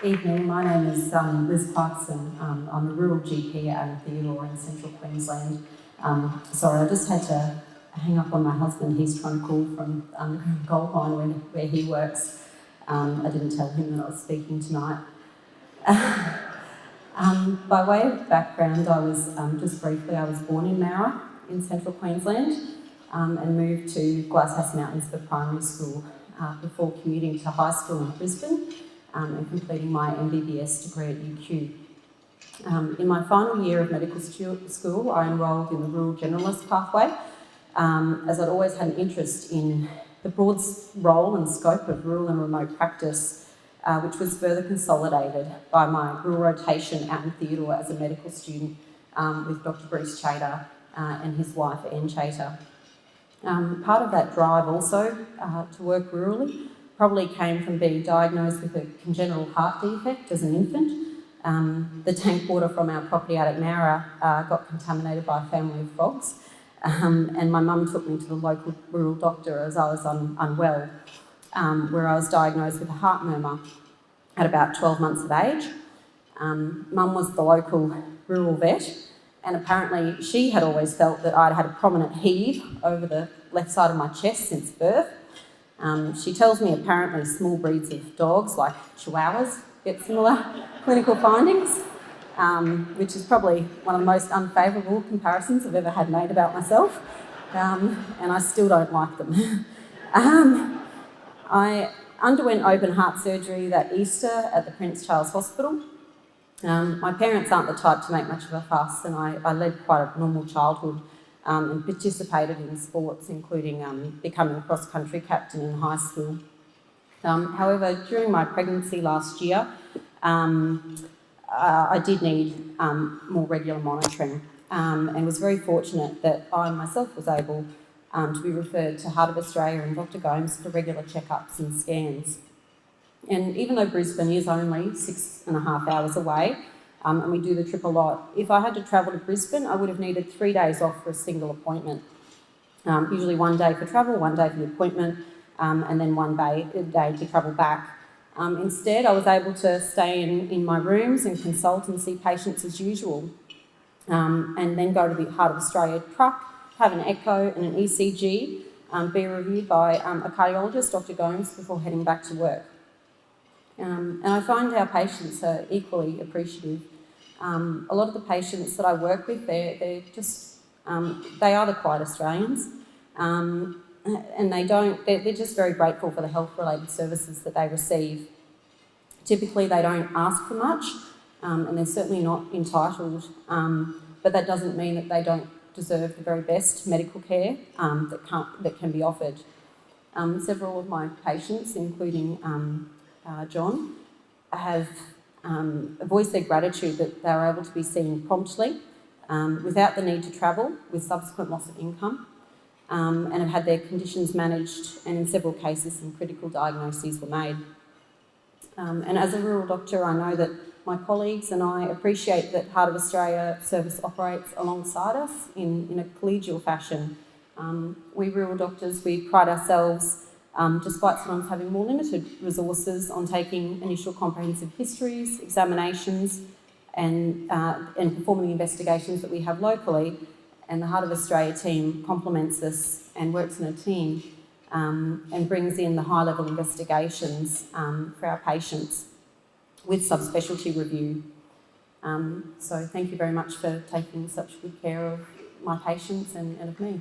Evening, my name is Liz Clarkson. I'm a rural GP at Theodore in central Queensland. Sorry, I just had to hang up on my husband. He's trying to call from the underground gold mine where he works. I didn't tell him that I was speaking tonight. By way of background, I was born in Mara in central Queensland and moved to Glasshouse Mountains for primary school before commuting to high school in Brisbane and completing my MBBS degree at UQ. In my final year of medical school, I enrolled in the rural generalist pathway as I'd always had an interest in the broad role and scope of rural and remote practice, which was further consolidated by my rural rotation out in Theodore as a medical student with Dr Bruce Chater and his wife Anne Chater. Part of that drive also to work rurally probably came from being diagnosed with a congenital heart defect as an infant. The tank water from our property out at Mara got contaminated by a family of frogs, and my mum took me to the local rural doctor as I was unwell, where I was diagnosed with a heart murmur at about 12 months of age. Mum was the local rural vet, and apparently she had always felt that I'd had a prominent heave over the left side of my chest since birth. She tells me apparently small breeds of dogs, like chihuahuas, get similar clinical findings, which is probably one of the most unfavourable comparisons I've ever had made about myself, and I still don't like them. I underwent open heart surgery that Easter at the Prince Charles Hospital. My parents aren't the type to make much of a fuss, and I led quite a normal childhood and participated in sports, including becoming a cross-country captain in high school. However, during my pregnancy last year, I did need more regular monitoring and was very fortunate that I myself was able to be referred to Heart of Australia and Dr Gomes for regular checkups and scans. And even though Brisbane is only 6.5 hours away, and we do the trip a lot, if I had to travel to Brisbane, I would have needed 3 days off for a single appointment. Usually 1 day for travel, 1 day for the appointment, and then one day to travel back. Instead, I was able to stay in my rooms and consult and see patients as usual, and then go to the Heart of Australia truck, have an echo and an ECG, be reviewed by a cardiologist, Dr Gomes, before heading back to work. And I find our patients are equally appreciative. A lot of the patients that I work with, they're are the quiet Australians, and they're just very grateful for the health-related services that they receive. Typically, they don't ask for much, and they're certainly not entitled, but that doesn't mean that they don't deserve the very best medical care that can be offered. Several of my patients, including John, have voiced their gratitude that they were able to be seen promptly, without the need to travel, with subsequent loss of income, and have had their conditions managed, and in several cases some critical diagnoses were made. And as a rural doctor, I know that my colleagues and I appreciate that Heart of Australia service operates alongside us in a collegial fashion. We rural doctors, we pride ourselves, despite sometimes having more limited resources, on taking initial comprehensive histories, examinations, and performing the investigations that we have locally. And the Heart of Australia team complements us and works in a team and brings in the high-level investigations for our patients with subspecialty review. So thank you very much for taking such good care of my patients and of me.